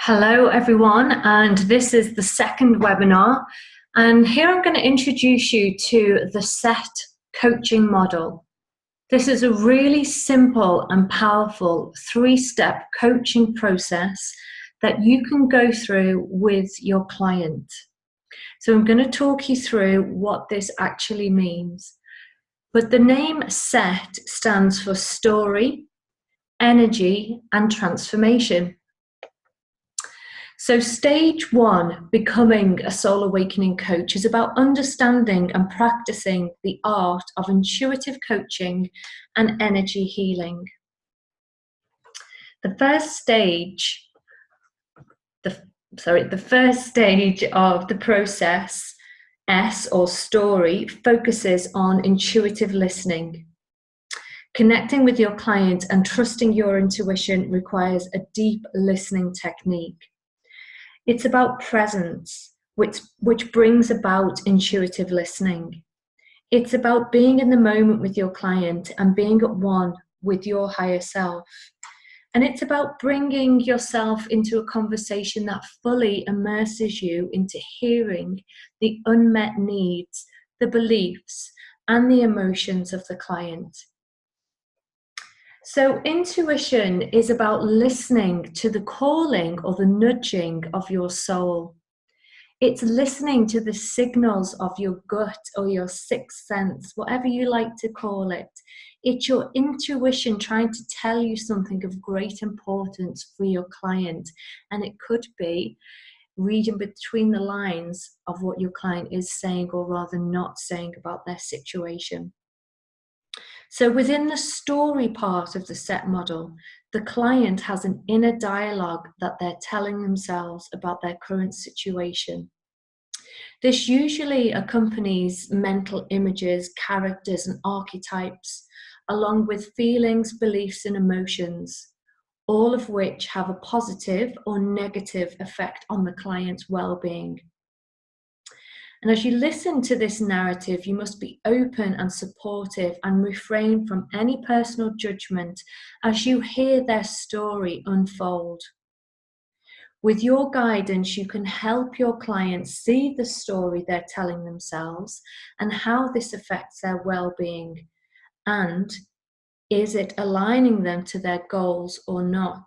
Hello everyone, and this is the second webinar, and here I'm going to introduce you to the SET coaching model. This is a really simple and powerful three-step coaching process that you can go through with your client. So I'm going to talk you through what this actually means. But the name SET stands for Story, Energy and Transformation. So stage one, becoming a soul awakening coach, is about understanding and practicing the art of intuitive coaching and energy healing. The first stage of the process, S or story, focuses on intuitive listening. Connecting with your client and trusting your intuition requires a deep listening technique. It's about presence, which brings about intuitive listening. It's about being in the moment with your client and being at one with your higher self. And it's about bringing yourself into a conversation that fully immerses you into hearing the unmet needs, the beliefs, and the emotions of the client. So intuition is about listening to the calling or the nudging of your soul. It's listening to the signals of your gut or your sixth sense, whatever you like to call it. It's your intuition trying to tell you something of great importance for your client. And it could be reading between the lines of what your client is saying or rather not saying about their situation. So within the story part of the SET model, the client has an inner dialogue that they're telling themselves about their current situation. This usually accompanies mental images, characters, and archetypes, along with feelings, beliefs, and emotions, all of which have a positive or negative effect on the client's well-being. And as you listen to this narrative, you must be open and supportive and refrain from any personal judgment as you hear their story unfold. With your guidance, you can help your clients see the story they're telling themselves and how this affects their well-being, and is it aligning them to their goals or not?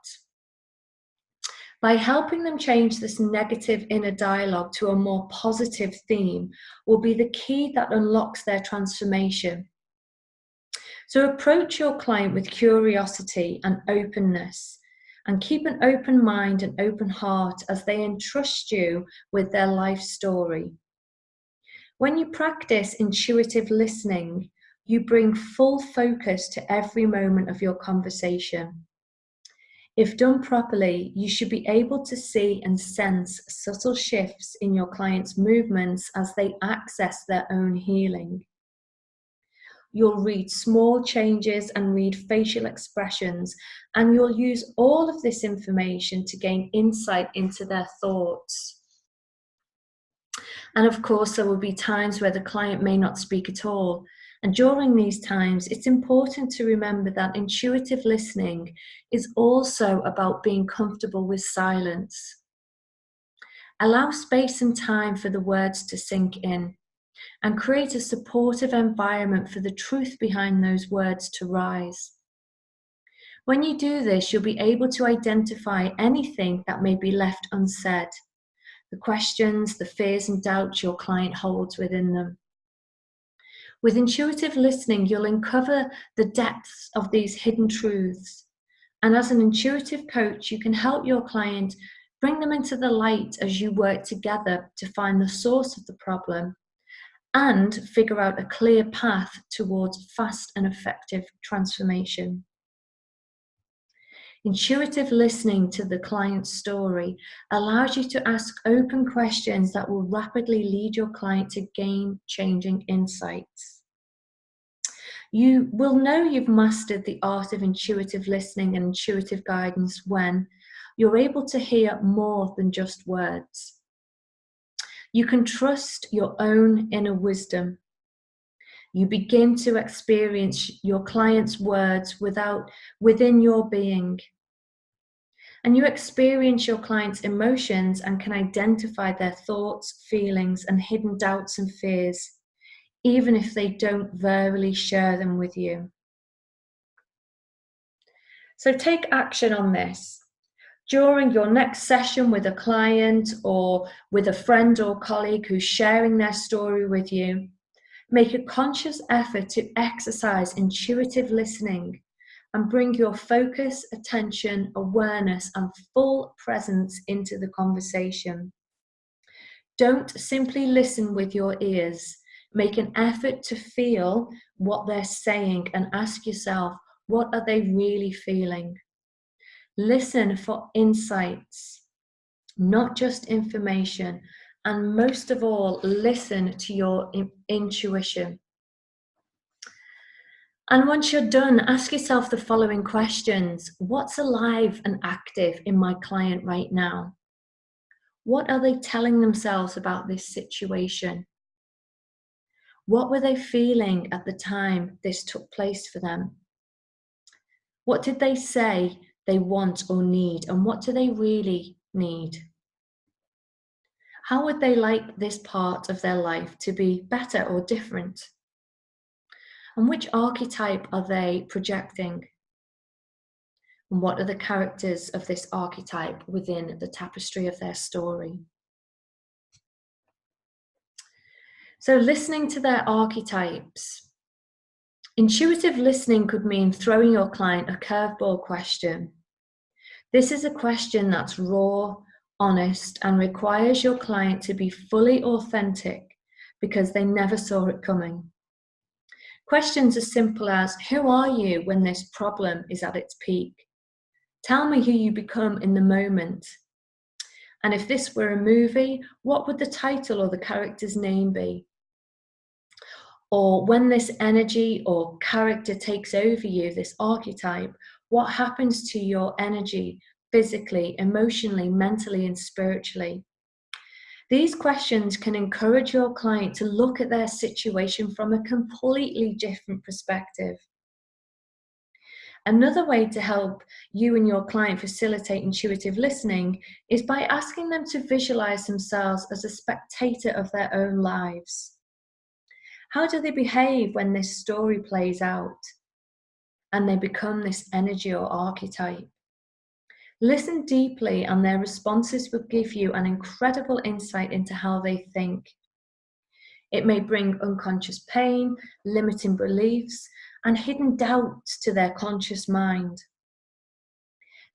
By helping them change this negative inner dialogue to a more positive theme will be the key that unlocks their transformation. So approach your client with curiosity and openness, and keep an open mind and open heart as they entrust you with their life story. When you practice intuitive listening, you bring full focus to every moment of your conversation. If done properly, you should be able to see and sense subtle shifts in your client's movements as they access their own healing. You'll read small changes and read facial expressions, and you'll use all of this information to gain insight into their thoughts. And of course, there will be times where the client may not speak at all. And during these times, it's important to remember that intuitive listening is also about being comfortable with silence. Allow space and time for the words to sink in, and create a supportive environment for the truth behind those words to rise. When you do this, you'll be able to identify anything that may be left unsaid, the questions, the fears and doubts your client holds within them. With intuitive listening, you'll uncover the depths of these hidden truths. And as an intuitive coach, you can help your client bring them into the light as you work together to find the source of the problem and figure out a clear path towards fast and effective transformation. Intuitive listening to the client's story allows you to ask open questions that will rapidly lead your client to game-changing insights. You will know you've mastered the art of intuitive listening and intuitive guidance when you're able to hear more than just words. You can trust your own inner wisdom. You begin to experience your client's words within your being. And you experience your client's emotions and can identify their thoughts, feelings, and hidden doubts and fears, even if they don't verbally share them with you. So take action on this. During your next session with a client or with a friend or colleague who's sharing their story with you, make a conscious effort to exercise intuitive listening and bring your focus, attention, awareness, and full presence into the conversation. Don't simply listen with your ears. Make an effort to feel what they're saying and ask yourself, what are they really feeling? Listen for insights, not just information. And most of all, listen to your intuition. And once you're done, ask yourself the following questions. What's alive and active in my client right now? What are they telling themselves about this situation? What were they feeling at the time this took place for them? What did they say they want or need, and what do they really need? How would they like this part of their life to be better or different? And which archetype are they projecting? And what are the characters of this archetype within the tapestry of their story? So, listening to their archetypes. Intuitive listening could mean throwing your client a curveball question. This is a question that's raw, honest, and requires your client to be fully authentic because they never saw it coming. Questions as simple as, who are you when this problem is at its peak? Tell me who you become in the moment. And if this were a movie, what would the title or the character's name be? Or when this energy or character takes over you, this archetype, what happens to your energy physically, emotionally, mentally, and spiritually? These questions can encourage your client to look at their situation from a completely different perspective. Another way to help you and your client facilitate intuitive listening is by asking them to visualize themselves as a spectator of their own lives. How do they behave when this story plays out and they become this energy or archetype? Listen deeply, and their responses will give you an incredible insight into how they think. It may bring unconscious pain, limiting beliefs, and hidden doubts to their conscious mind.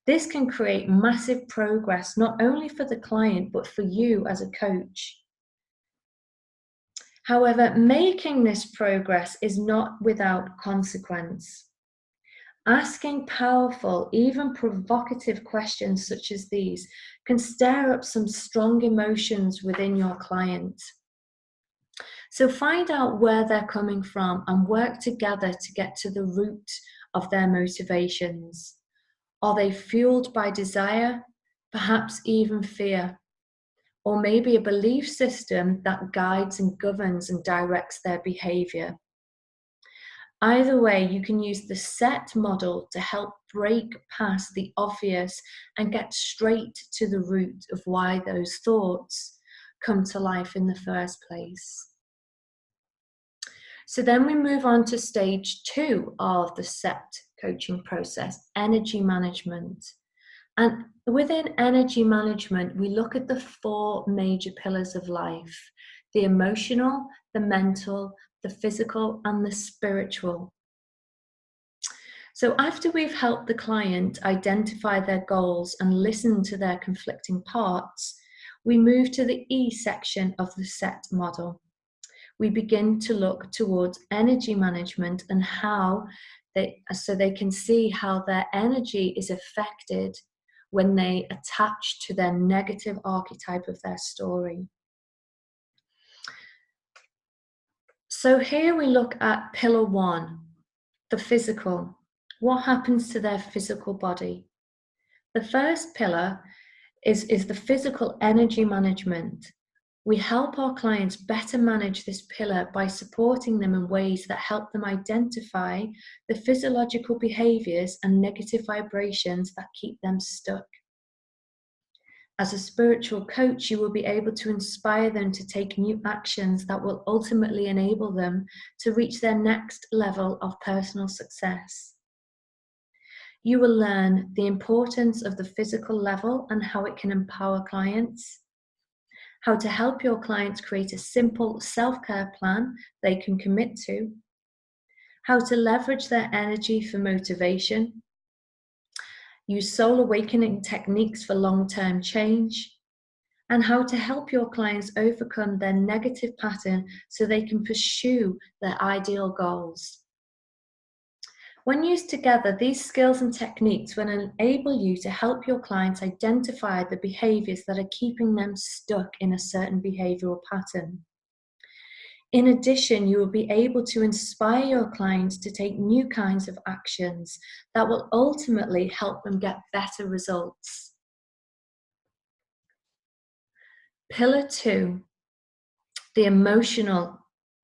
This can create massive progress, not only for the client, but for you as a coach. However, making this progress is not without consequence. Asking powerful, even provocative questions such as these can stir up some strong emotions within your client. So find out where they're coming from and work together to get to the root of their motivations. Are they fueled by desire, perhaps even fear, or maybe a belief system that guides and governs and directs their behavior? Either way, you can use the SET model to help break past the obvious and get straight to the root of why those thoughts come to life in the first place. So then we move on to stage 2 of the SET coaching process, energy management. And within energy management, we look at the 4 major pillars of life: the emotional, the mental, the physical, and the spiritual. So after we've helped the client identify their goals and listen to their conflicting parts, we move to the E section of the SET model. We begin to look towards energy management and so they can see how their energy is affected when they attach to their negative archetype of their story. So here we look at pillar 1, the physical. What happens to their physical body? The first pillar is the physical energy management. We help our clients better manage this pillar by supporting them in ways that help them identify the physiological behaviors and negative vibrations that keep them stuck. As a spiritual coach, you will be able to inspire them to take new actions that will ultimately enable them to reach their next level of personal success. You will learn the importance of the physical level and how it can empower clients, how to help your clients create a simple self-care plan they can commit to, how to leverage their energy for motivation, use soul awakening techniques for long-term change, and how to help your clients overcome their negative pattern so they can pursue their ideal goals. When used together, these skills and techniques will enable you to help your clients identify the behaviors that are keeping them stuck in a certain behavioral pattern. In addition, you will be able to inspire your clients to take new kinds of actions that will ultimately help them get better results. Pillar 2, the emotional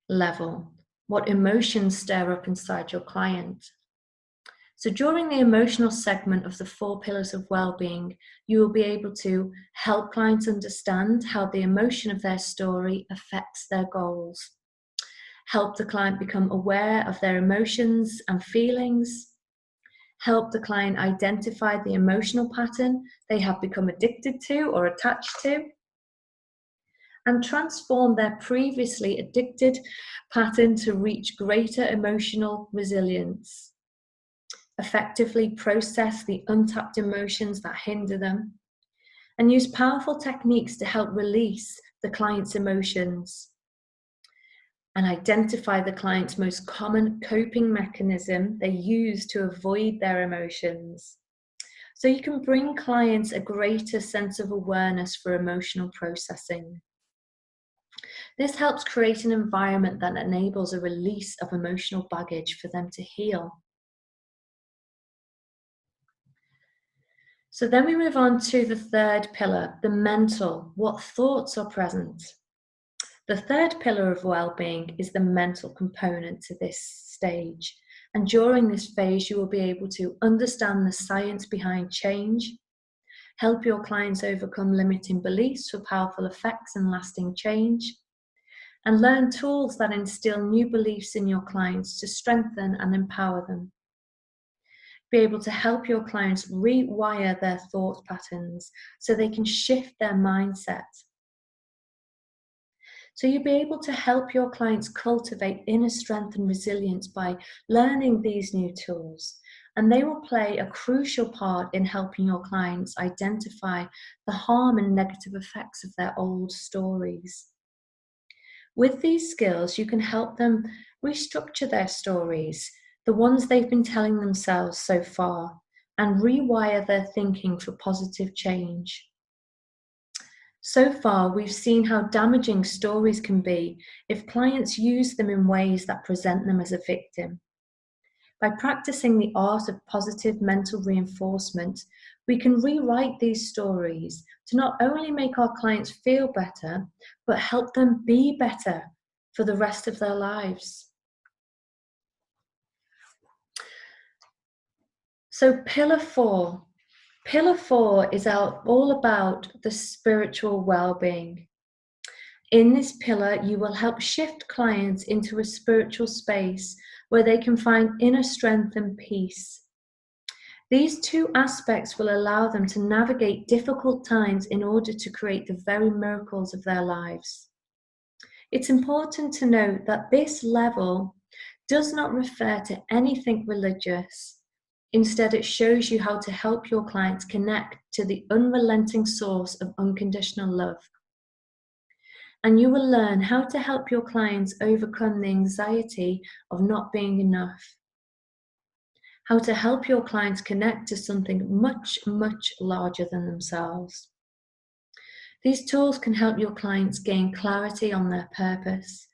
level. What emotions stir up inside your client? So during the emotional segment of the 4 pillars of well-being, you will be able to help clients understand how the emotion of their story affects their goals. Help the client become aware of their emotions and feelings. Help the client identify the emotional pattern they have become addicted to or attached to. And transform their previously addicted pattern to reach greater emotional resilience. Effectively process the untapped emotions that hinder them, and use powerful techniques to help release the client's emotions, and identify the client's most common coping mechanism they use to avoid their emotions. So you can bring clients a greater sense of awareness for emotional processing. This helps create an environment that enables a release of emotional baggage for them to heal. So then we move on to the 3rd pillar, the mental. What thoughts are present? The 3rd pillar of well-being is the mental component to this stage. And during this phase, you will be able to understand the science behind change, help your clients overcome limiting beliefs for powerful effects and lasting change, and learn tools that instill new beliefs in your clients to strengthen and empower them. Be able to help your clients rewire their thought patterns so they can shift their mindset. So you'll be able to help your clients cultivate inner strength and resilience by learning these new tools. And they will play a crucial part in helping your clients identify the harm and negative effects of their old stories. With these skills, you can help them restructure their stories, the ones they've been telling themselves so far, and rewire their thinking for positive change. So far, we've seen how damaging stories can be if clients use them in ways that present them as a victim. By practicing the art of positive mental reinforcement, we can rewrite these stories to not only make our clients feel better, but help them be better for the rest of their lives. So pillar 4. Pillar 4 is all about the spiritual well-being. In this pillar, you will help shift clients into a spiritual space where they can find inner strength and peace. These 2 aspects will allow them to navigate difficult times in order to create the very miracles of their lives. It's important to note that this level does not refer to anything religious. Instead, it shows you how to help your clients connect to the unrelenting source of unconditional love. And you will learn how to help your clients overcome the anxiety of not being enough. How to help your clients connect to something much, much larger than themselves. These tools can help your clients gain clarity on their purpose,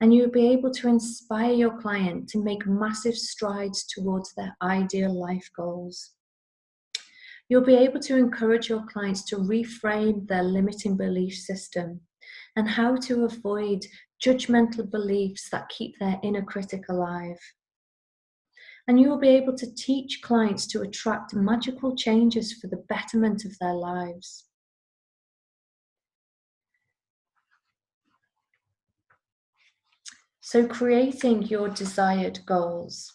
and you will be able to inspire your client to make massive strides towards their ideal life goals. You'll be able to encourage your clients to reframe their limiting belief system and how to avoid judgmental beliefs that keep their inner critic alive. And you will be able to teach clients to attract magical changes for the betterment of their lives. So creating your desired goals.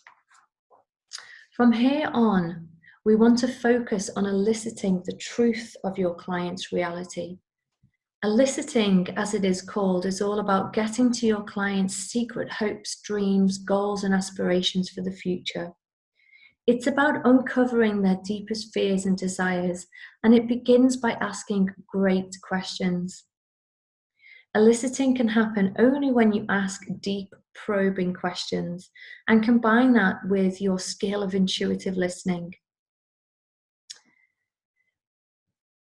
From here on, we want to focus on eliciting the truth of your client's reality. Eliciting, as it is called, is all about getting to your client's secret hopes, dreams, goals, and aspirations for the future. It's about uncovering their deepest fears and desires, and it begins by asking great questions. Eliciting can happen only when you ask deep, probing questions and combine that with your skill of intuitive listening.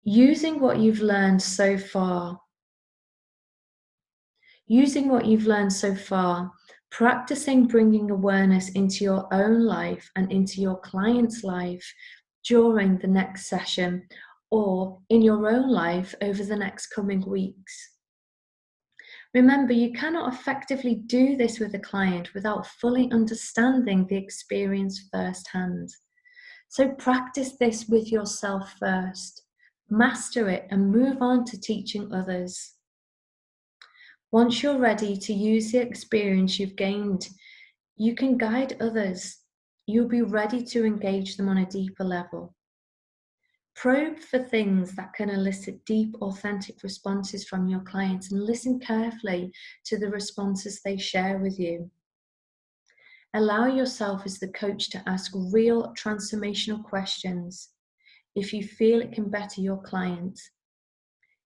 Using what you've learned so far, practicing bringing awareness into your own life and into your client's life during the next session or in your own life over the next coming weeks. Remember, you cannot effectively do this with a client without fully understanding the experience firsthand. So practice this with yourself first, master it, and move on to teaching others. Once you're ready to use the experience you've gained, you can guide others. You'll be ready to engage them on a deeper level. Probe for things that can elicit deep, authentic responses from your clients and listen carefully to the responses they share with you. Allow yourself as the coach to ask real transformational questions if you feel it can better your client.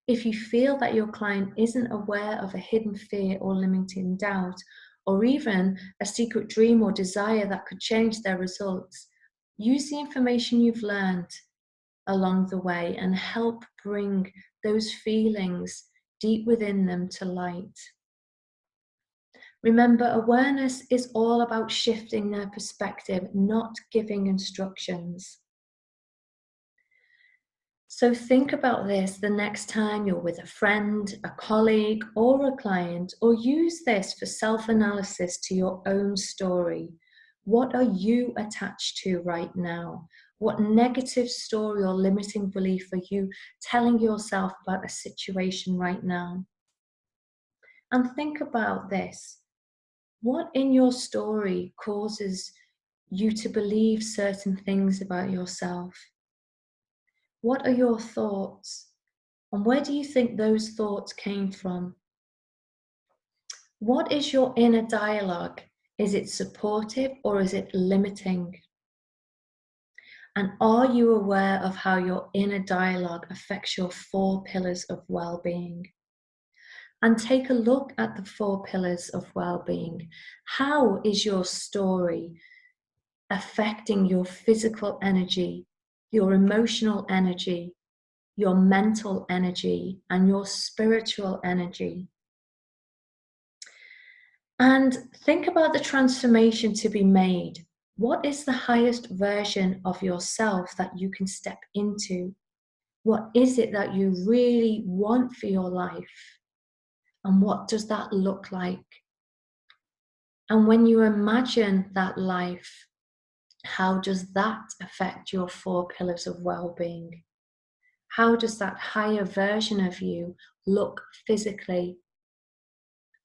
If you feel that your client isn't aware of a hidden fear or limiting doubt, or even a secret dream or desire that could change their results, use the information you've learned along the way and help bring those feelings deep within them to light. Remember, awareness is all about shifting their perspective, not giving instructions. So think about this the next time you're with a friend, a colleague, or a client, or use this for self-analysis to your own story. What are you attached to right now? What negative story or limiting belief are you telling yourself about a situation right now? And think about this. What in your story causes you to believe certain things about yourself? What are your thoughts? And where do you think those thoughts came from? What is your inner dialogue? Is it supportive or is it limiting? And are you aware of how your inner dialogue affects your 4 pillars of well-being? And take a look at the 4 pillars of well-being. How is your story affecting your physical energy, your emotional energy, your mental energy, and your spiritual energy? And think about the transformation to be made. What is the highest version of yourself that you can step into? What is it that you really want for your life? And what does that look like? And when you imagine that life, how does that affect your 4 pillars of well-being? How does that higher version of you look physically?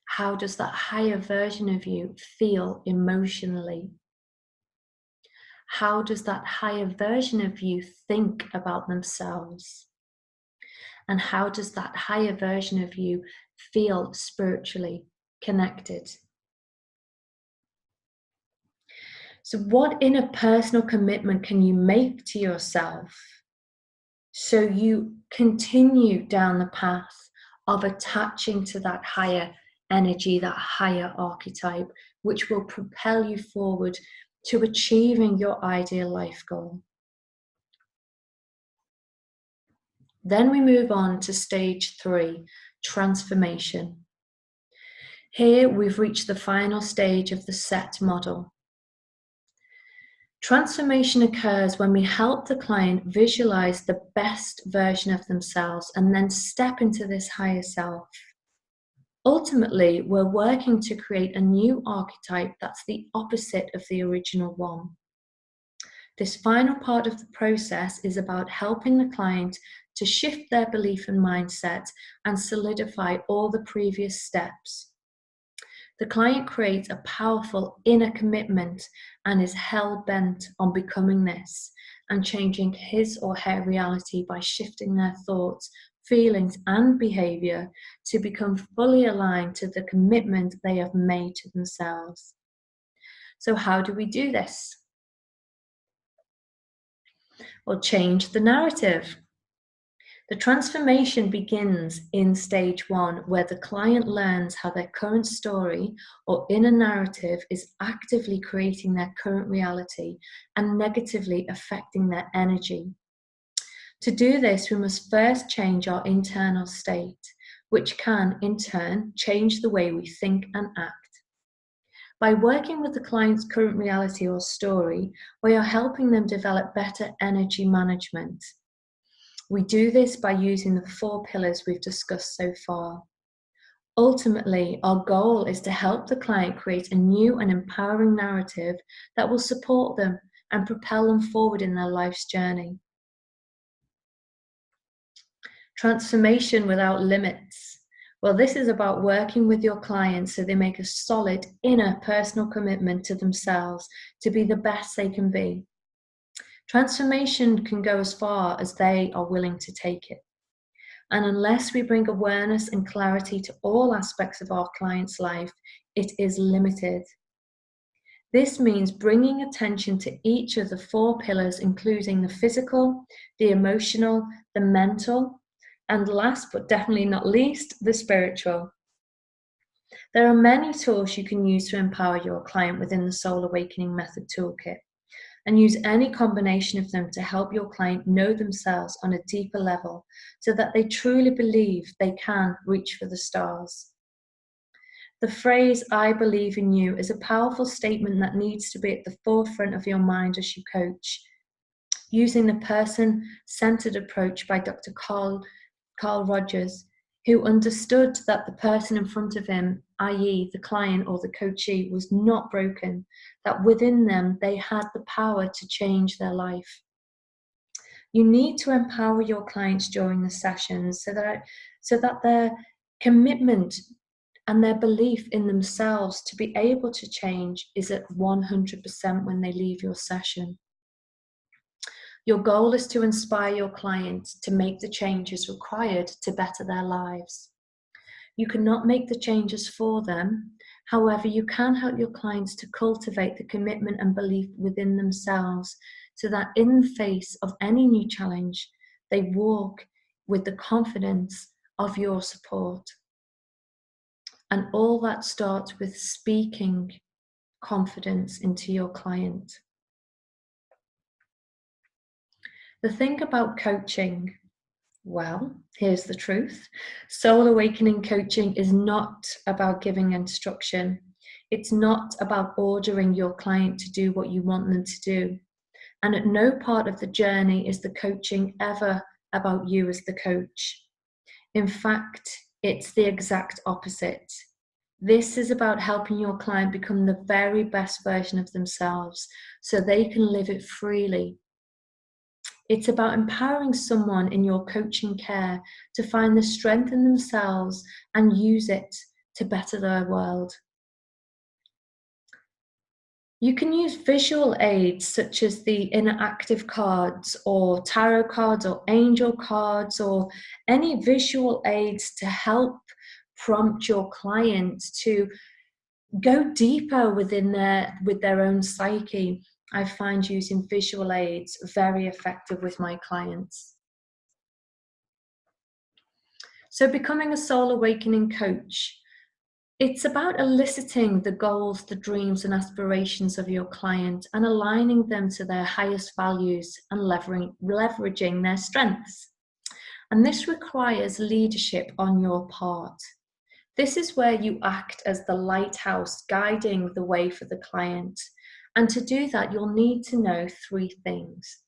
How does that higher version of you feel emotionally? How does that higher version of you think about themselves? And how does that higher version of you feel spiritually connected? So what inner personal commitment can you make to yourself so you continue down the path of attaching to that higher energy, that higher archetype, which will propel you forward to achieving your ideal life goal? Then we move on to stage 3, transformation. Here we've reached the final stage of the SET model. Transformation occurs when we help the client visualize the best version of themselves and then step into this higher self. Ultimately, we're working to create a new archetype that's the opposite of the original one. This final part of the process is about helping the client to shift their belief and mindset and solidify all the previous steps. The client creates a powerful inner commitment and is hell-bent on becoming this and changing his or her reality by shifting their thoughts, feelings, and behavior to become fully aligned to the commitment they have made to themselves. So how do we do this? Well, change the narrative. The transformation begins in stage 1, where the client learns how their current story or inner narrative is actively creating their current reality and negatively affecting their energy. To do this, we must first change our internal state, which can, in turn, change the way we think and act. By working with the client's current reality or story, we are helping them develop better energy management. We do this by using the 4 pillars we've discussed so far. Ultimately, our goal is to help the client create a new and empowering narrative that will support them and propel them forward in their life's journey. Transformation without limits. Well, this is about working with your clients so they make a solid inner personal commitment to themselves to be the best they can be. Transformation can go as far as they are willing to take it. And unless we bring awareness and clarity to all aspects of our client's life, it is limited. This means bringing attention to each of the 4 pillars, including the physical, the emotional, the mental, and last but definitely not least, the spiritual. There are many tools you can use to empower your client within the Soul Awakening Method Toolkit, and use any combination of them to help your client know themselves on a deeper level so that they truly believe they can reach for the stars. The phrase, "I believe in you," is a powerful statement that needs to be at the forefront of your mind as you coach. Using the person-centered approach by Dr. Carl Rogers, who understood that the person in front of him, i.e. the client or the coachee, was not broken, that within them they had the power to change their life. You need to empower your clients during the sessions so that their commitment and their belief in themselves to be able to change is at 100% when they leave your session. Your goal is to inspire your clients to make the changes required to better their lives. You cannot make the changes for them. However, you can help your clients to cultivate the commitment and belief within themselves so that in the face of any new challenge, they walk with the confidence of your support. And all that starts with speaking confidence into your client. The thing about coaching, well, here's the truth. Soul Awakening coaching is not about giving instruction. It's not about ordering your client to do what you want them to do. And at no part of the journey is the coaching ever about you as the coach. In fact, it's the exact opposite. This is about helping your client become the very best version of themselves so they can live it freely. It's about empowering someone in your coaching care to find the strength in themselves and use it to better their world. You can use visual aids such as the interactive cards or tarot cards or angel cards or any visual aids to help prompt your client to go deeper with their own psyche. I find using visual aids very effective with my clients. So becoming a soul awakening coach, it's about eliciting the goals, the dreams and aspirations of your client and aligning them to their highest values and leveraging their strengths. And this requires leadership on your part. This is where you act as the lighthouse guiding the way for the client. And to do that, you'll need to know 3 things: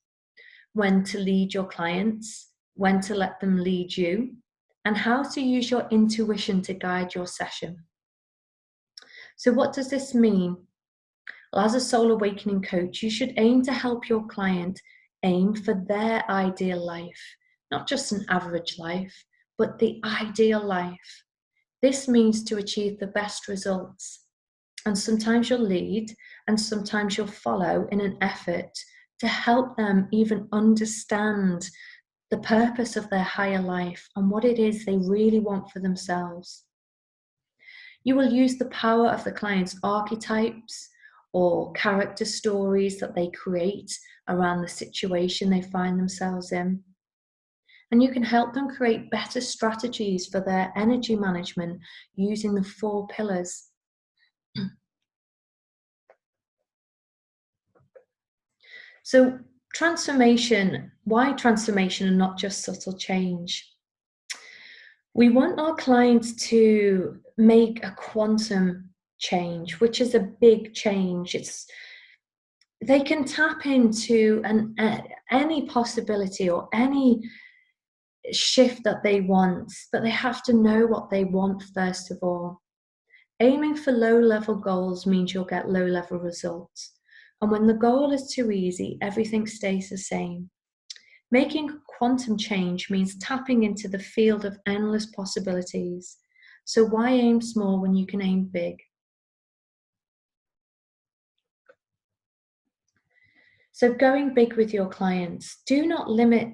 when to lead your clients, when to let them lead you, and how to use your intuition to guide your session. So what does this mean? Well, as a soul awakening coach, you should aim to help your client aim for their ideal life, not just an average life, but the ideal life. This means to achieve the best results And sometimes you'll lead, and sometimes you'll follow in an effort to help them even understand the purpose of their higher life and what it is they really want for themselves. You will use the power of the client's archetypes or character stories that they create around the situation they find themselves in. And you can help them create better strategies for their energy management using the 4 pillars. So transformation, why transformation and not just subtle change? We want our clients to make a quantum change, which is a big change. They can tap into any possibility or any shift that they want, but they have to know what they want first of all. Aiming for low-level goals means you'll get low-level results. And when the goal is too easy, everything stays the same. Making quantum change means tapping into the field of endless possibilities. So why aim small when you can aim big? So going big with your clients, do not limit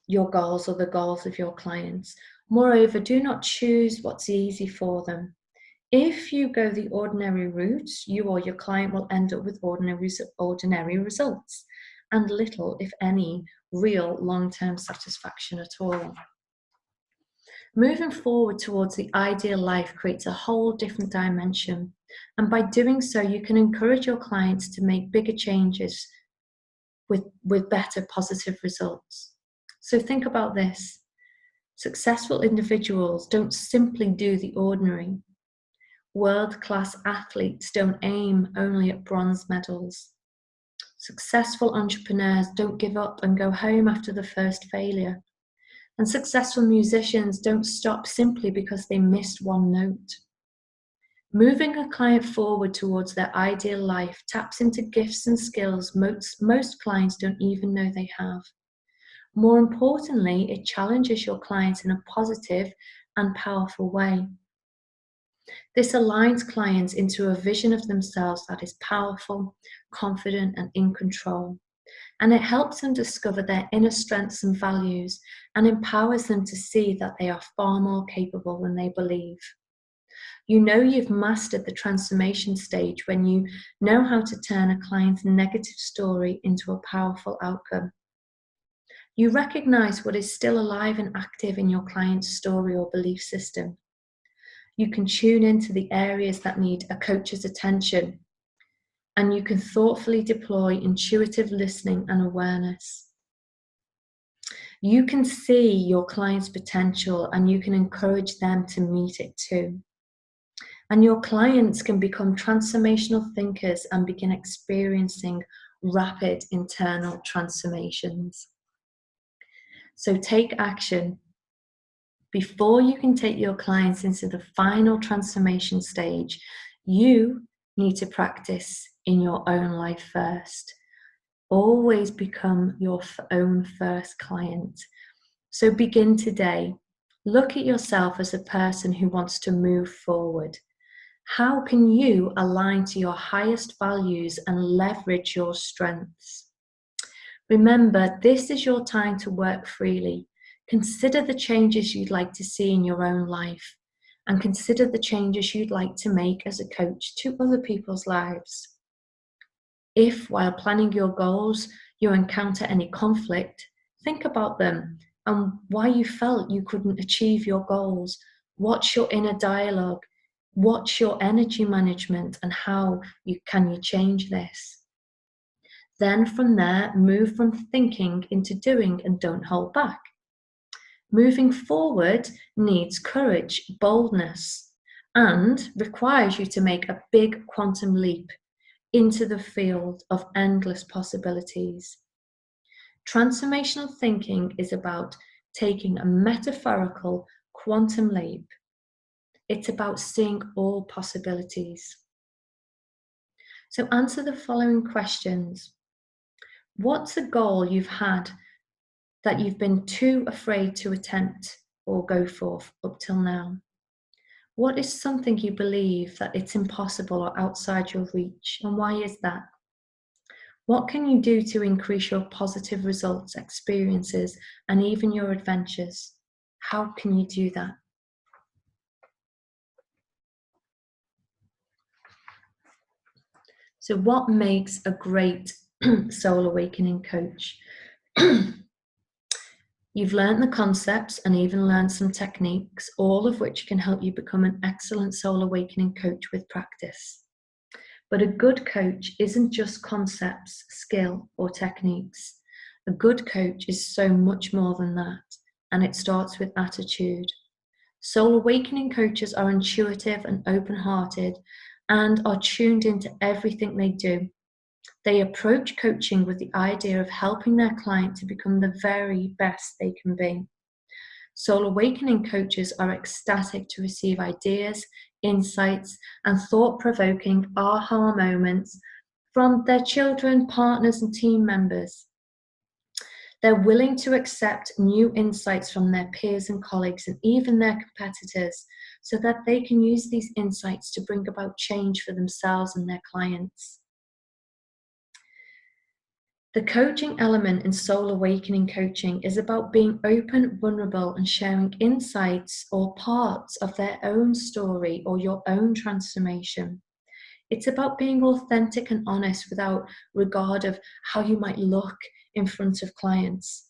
your goals or the goals of your clients. Moreover, do not choose what's easy for them. If you go the ordinary route, you or your client will end up with ordinary results and little, if any, real long-term satisfaction at all. Moving forward towards the ideal life creates a whole different dimension. And by doing so, you can encourage your clients to make bigger changes with better positive results. So think about this. Successful individuals don't simply do the ordinary. World-class athletes don't aim only at bronze medals. Successful entrepreneurs don't give up and go home after the first failure. And successful musicians don't stop simply because they missed one note. Moving a client forward towards their ideal life taps into gifts and skills most clients don't even know they have. More importantly, it challenges your clients in a positive and powerful way. This aligns clients into a vision of themselves that is powerful, confident, and in control. And it helps them discover their inner strengths and values and empowers them to see that they are far more capable than they believe. You know you've mastered the transformation stage when you know how to turn a client's negative story into a powerful outcome. You recognize what is still alive and active in your client's story or belief system. You can tune into the areas that need a coach's attention, and you can thoughtfully deploy intuitive listening and awareness. You can see your client's potential and you can encourage them to meet it too. And your clients can become transformational thinkers and begin experiencing rapid internal transformations. So take action. Before you can take your clients into the final transformation stage, you need to practice in your own life first. Always become your own first client. So begin today. Look at yourself as a person who wants to move forward. How can you align to your highest values and leverage your strengths? Remember, this is your time to work freely. Consider the changes you'd like to see in your own life, and consider the changes you'd like to make as a coach to other people's lives. If, while planning your goals, you encounter any conflict, think about them and why you felt you couldn't achieve your goals. What's your inner dialogue? What's your energy management, and how can you change this? Then from there, move from thinking into doing and don't hold back. Moving forward needs courage, boldness, and requires you to make a big quantum leap into the field of endless possibilities. Transformational thinking is about taking a metaphorical quantum leap. It's about seeing all possibilities. So answer the following questions. What's a goal you've had that you've been too afraid to attempt or go for up till now? What is something you believe that it's impossible or outside your reach, and why is that? What can you do to increase your positive results, experiences, and even your adventures? How can you do that? So, what makes a great soul awakening coach? You've learned the concepts and even learned some techniques, all of which can help you become an excellent soul awakening coach with practice. But a good coach isn't just concepts, skill, or techniques. A good coach is so much more than that, and it starts with attitude. Soul awakening coaches are intuitive and open-hearted and are tuned into everything they do. They approach coaching with the idea of helping their client to become the very best they can be. Soul awakening coaches are ecstatic to receive ideas, insights, and thought-provoking aha moments from their children, partners, and team members. They're willing to accept new insights from their peers and colleagues and even their competitors so that they can use these insights to bring about change for themselves and their clients. The coaching element in soul awakening coaching is about being open, vulnerable, and sharing insights or parts of their own story or your own transformation. It's about being authentic and honest without regard of how you might look in front of clients.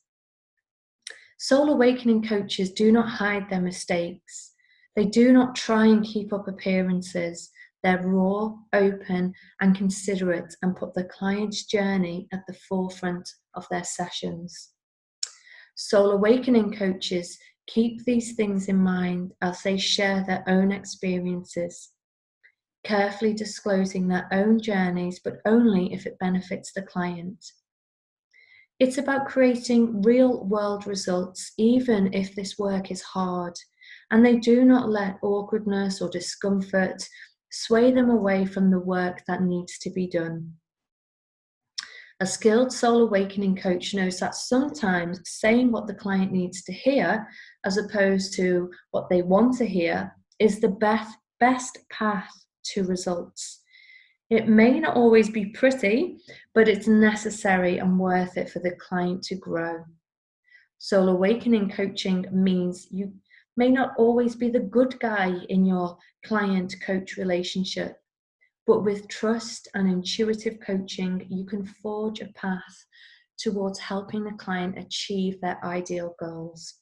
Soul awakening coaches do not hide their mistakes. They do not try and keep up appearances. They're raw, open, and considerate and put the client's journey at the forefront of their sessions. Soul awakening coaches keep these things in mind as they share their own experiences, carefully disclosing their own journeys, but only if it benefits the client. It's about creating real-world results, even if this work is hard, and they do not let awkwardness or discomfort sway them away from the work that needs to be done. A skilled soul awakening coach knows that sometimes saying what the client needs to hear, as opposed to what they want to hear, is the best path to results. It may not always be pretty, but it's necessary and worth it for the client to grow. Soul awakening coaching means you may not always be the good guy in your client-coach relationship, but with trust and intuitive coaching, you can forge a path towards helping the client achieve their ideal goals.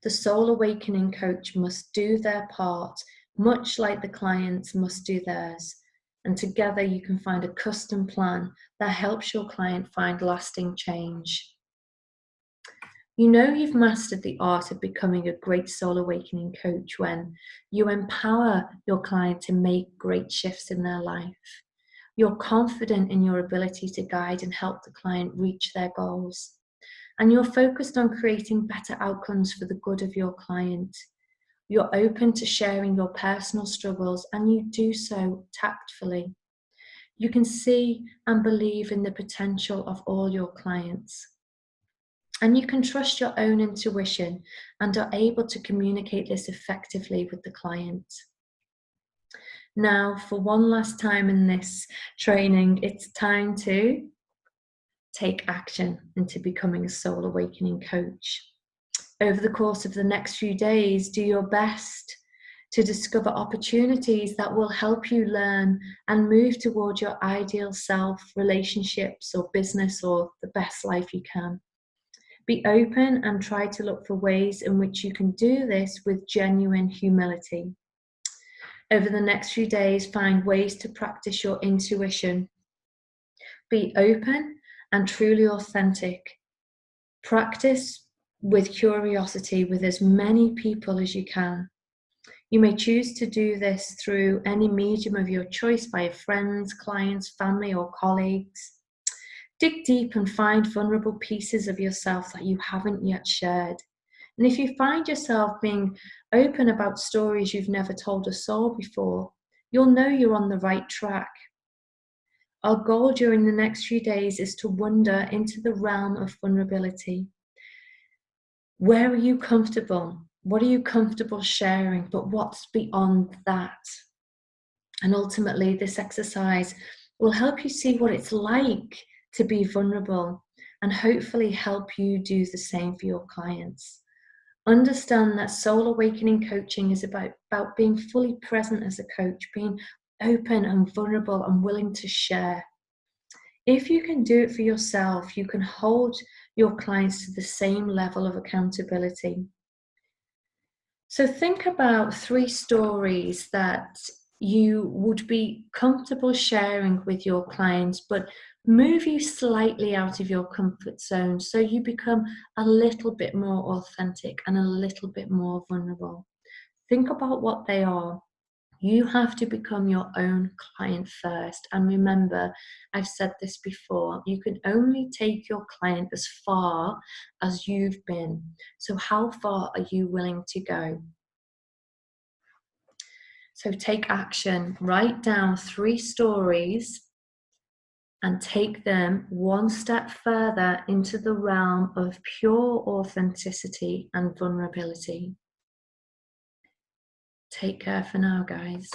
The soul awakening coach must do their part, much like the clients must do theirs, and together you can find a custom plan that helps your client find lasting change. You know you've mastered the art of becoming a great soul awakening coach when you empower your client to make great shifts in their life. You're confident in your ability to guide and help the client reach their goals. And you're focused on creating better outcomes for the good of your client. You're open to sharing your personal struggles, and you do so tactfully. You can see and believe in the potential of all your clients. And you can trust your own intuition and are able to communicate this effectively with the client. Now, for one last time in this training, it's time to take action into becoming a soul awakening coach. Over the course of the next few days, do your best to discover opportunities that will help you learn and move toward your ideal self, relationships or business, or the best life you can. Be open and try to look for ways in which you can do this with genuine humility. Over the next few days, find ways to practice your intuition. Be open and truly authentic. Practice with curiosity with as many people as you can. You may choose to do this through any medium of your choice, via friends, clients, family, or colleagues. Dig deep and find vulnerable pieces of yourself that you haven't yet shared. And if you find yourself being open about stories you've never told a soul before, you'll know you're on the right track. Our goal during the next few days is to wander into the realm of vulnerability. Where are you comfortable? What are you comfortable sharing? But what's beyond that? And ultimately, this exercise will help you see what it's like to be vulnerable and hopefully help you do the same for your clients. Understand that soul awakening coaching is about being fully present as a coach, being open and vulnerable and willing to share. If you can do it for yourself, you can hold your clients to the same level of accountability. So think about 3 stories that you would be comfortable sharing with your clients, but move you slightly out of your comfort zone so you become a little bit more authentic and a little bit more vulnerable. Think about what they are. You have to become your own client first. And remember, I've said this before, you can only take your client as far as you've been. So how far are you willing to go? So take action, write down 3 stories and take them one step further into the realm of pure authenticity and vulnerability. Take care for now, guys.